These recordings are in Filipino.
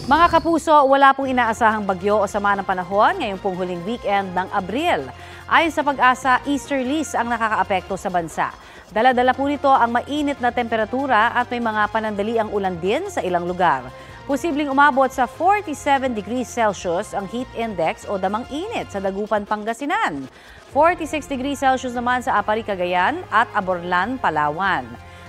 Mga kapuso, wala pong inaasahang bagyo o sama ng panahon ngayong pong huling weekend ng Abril. Ayon sa Pag-asa, easterlies ang nakakaapekto sa bansa. Dala-dala po nito ang mainit na temperatura at may mga panandaliang ulan din sa ilang lugar. Posibleng umabot sa 47 degrees Celsius ang heat index o damang init sa Dagupan, Pangasinan. 46 degrees Celsius naman sa Apari, Cagayan at Aborlan, Palawan.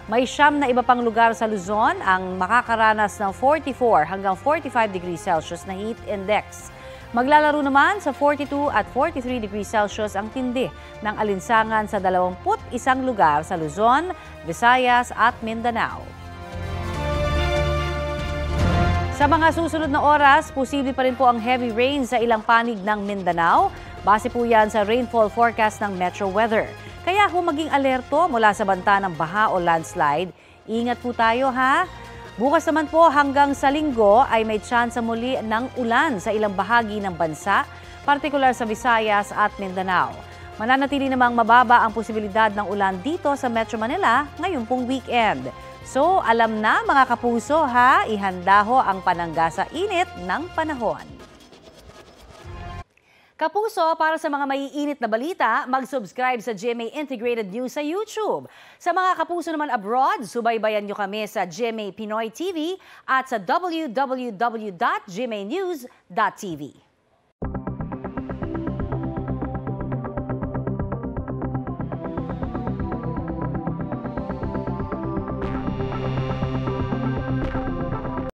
May 9 na iba pang lugar sa Luzon ang makakaranas ng 44 hanggang 45 degrees Celsius na heat index. Maglalaro naman sa 42 at 43 degrees Celsius ang tindi ng alinsangan sa 21 lugar sa Luzon, Visayas at Mindanao. Sa mga susunod na oras, posible pa rin po ang heavy rain sa ilang panig ng Mindanao. Base po yan sa rainfall forecast ng Metro Weather. Kaya kung maging alerto mula sa banta ng baha o landslide, ingat po tayo ha. Bukas naman po hanggang sa Linggo ay may tsansa muli ng ulan sa ilang bahagi ng bansa, partikular sa Visayas at Mindanao. Mananatili namang mababa ang posibilidad ng ulan dito sa Metro Manila ngayong pong weekend. So alam na mga kapuso ha, ihanda ho ang panangga sa init ng panahon. Kapuso, para sa mga maiinit na balita, mag-subscribe sa GMA Integrated News sa YouTube. Sa mga kapuso naman abroad, subaybayan nyo kami sa GMA Pinoy TV at sa www.gmanews.tv.